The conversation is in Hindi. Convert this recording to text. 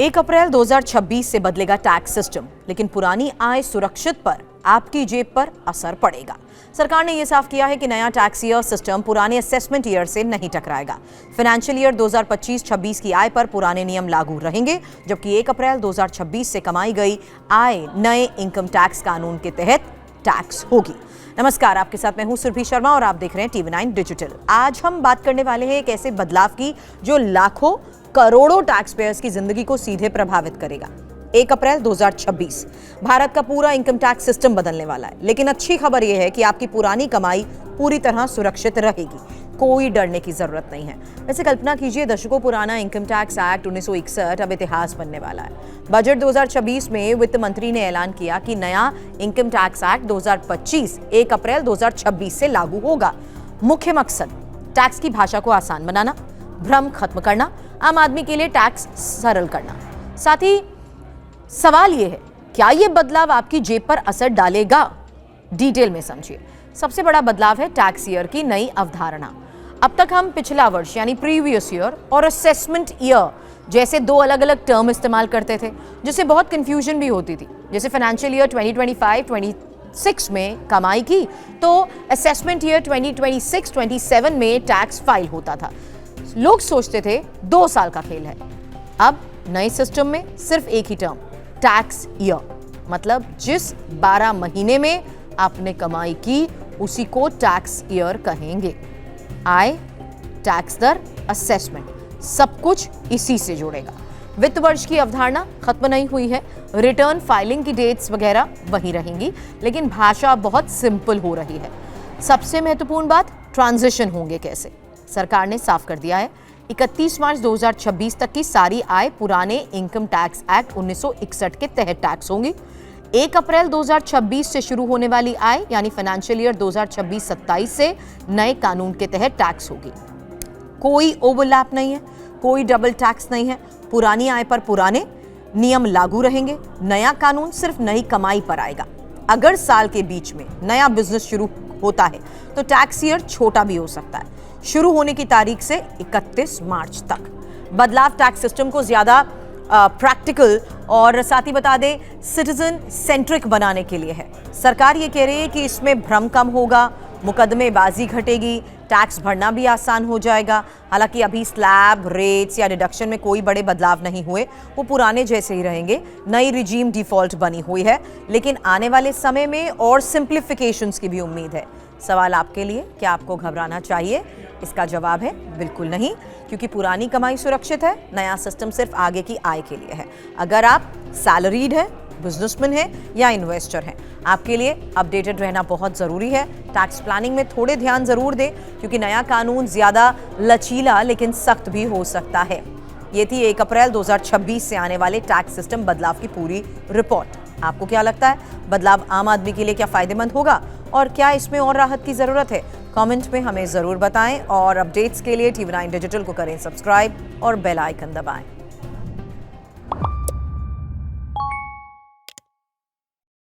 1 अप्रैल 2026 से बदलेगा टैक्स सिस्टम, लेकिन पुरानी आय सुरक्षित पर आपकी जेब पर असर पड़ेगा। सरकार ने यह साफ किया है कि नया टैक्स ईयर सिस्टम पुराने असेसमेंट ईयर से नहीं टकराएगा। फाइनेंशियल ईयर 2025-26 की आय पर पुराने नियम लागू रहेंगे, जबकि 1 अप्रैल 2026 से कमाई गई आय नए इनकम टैक्स कानून के तहत टैक्स होगी। नमस्कार, आपके साथ मैं हूं सुरभि शर्मा और आप देख रहे हैं TV9 डिजिटल। आज हम बात करने वाले हैं एक ऐसे बदलाव की जो लाखों करोड़ों टैक्स पेयर्स की जिंदगी को सीधे प्रभावित करेगा। 1 अप्रैल 2026 भारत का पूरा इनकम टैक्स सिस्टम बदलने वाला है, लेकिन अच्छी खबर यह है कि आपकी पुरानी कमाई पूरी तरह सुरक्षित रहेगी, कोई डरने की जरूरत नहीं है। वैसे कल्पना कीजिए, दशकों पुराना इनकम टैक्स एक्ट 1961 अब इतिहास बनने वाला है। बजट 2026 में वित्त मंत्री ने ऐलान किया कि नया इनकम टैक्स एक्ट 2025 1 अप्रैल 2026 से लागू होगा। मुख्य मकसद टैक्स की भाषा को आसान बनाना, भ्रम खत्म करना, आम आदमी के लिए टैक्स सरल करना। साथ ही सवाल यह है, क्या यह बदलाव आपकी जेब पर असर डालेगा? डिटेल में समझिए। सबसे बड़ा बदलाव है टैक्स ईयर की नई अवधारणा। अब तक हम पिछला वर्ष यानी प्रीवियस ईयर और असेसमेंट ईयर जैसे दो अलग अलग टर्म इस्तेमाल करते थे, जिससे बहुत कंफ्यूजन भी होती थी। जैसे फाइनेंशियल ईयर 2025-26 में कमाई की तो असेसमेंट ईयर 2026-27 में टैक्स फाइल होता था। लोग सोचते थे 2 साल का खेल है। अब नए सिस्टम में सिर्फ एक ही टर्म, टैक्स ईयर, मतलब जिस 12 महीने में आपने कमाई की उसी को टैक्स ईयर कहेंगे। आय, टैक्स दर, असेसमेंट, सब कुछ इसी से जुड़ेगा। वित्त वर्ष की अवधारणा खत्म नहीं हुई है, रिटर्न फाइलिंग की डेट्स वगैरह वही रहेंगी, लेकिन भाषा बहुत सिंपल हो रही है। सबसे महत्वपूर्ण बात, ट्रांजिशन होंगे कैसे। सरकार ने साफ कर दिया है, 31 मार्च 2026 तक की सारी आय पुराने इनकम टैक्स एक्ट 1961 के तहत टैक्स होंगी। 1 अप्रैल 2026 से शुरू होने वाली आय यानी फाइनेंशियल ईयर 2026-27 से नए कानून के तहत टैक्स होगी। कोई ओवरलैप नहीं है, कोई डबल टैक्स नहीं है। पुरानी आय पर पुराने नियम लागू रहेंगे, नया कानून सिर्फ नई कमाई पर आएगा। अगर साल के बीच में नया बिजनेस शुरू होता है तो टैक्स ईयर छोटा भी हो सकता है, शुरू होने की तारीख से 31 मार्च तक। बदलाव टैक्स सिस्टम को ज्यादा प्रैक्टिकल और साथ ही बता दें सिटीजन सेंट्रिक बनाने के लिए है। सरकार ये कह रही है कि इसमें भ्रम कम होगा, मुकदमेबाजी घटेगी, टैक्स भरना भी आसान हो जाएगा। हालांकि अभी स्लैब, रेट्स या डिडक्शन में कोई बड़े बदलाव नहीं हुए, वो पुराने जैसे ही रहेंगे। नई रिजीम डिफॉल्ट बनी हुई है, लेकिन आने वाले समय में और सिंप्लीफिकेशंस की भी उम्मीद है। सवाल आपके लिए, क्या आपको घबराना चाहिए? इसका जवाब है बिल्कुल नहीं, क्योंकि पुरानी कमाई सुरक्षित है, नया सिस्टम सिर्फ आगे की आय के लिए है। अगर आप सैलरीड है, बिजनेसमैन है या इन्वेस्टर हैं, आपके लिए अपडेटेड रहना बहुत जरूरी है। टैक्स प्लानिंग में थोड़े ध्यान जरूर दें, क्योंकि नया कानून ज्यादा लचीला लेकिन सख्त भी हो सकता है। ये थी 1 अप्रैल 2026 से आने वाले टैक्स सिस्टम बदलाव की पूरी रिपोर्ट। आपको क्या लगता है, बदलाव आम आदमी के लिए क्या फायदेमंद होगा और क्या इसमें और राहत की जरूरत है? कमेंट में हमें जरूर बताएं और अपडेट्स के लिए TV9 डिजिटल को करें सब्सक्राइब और बेल आइकन दबाएं।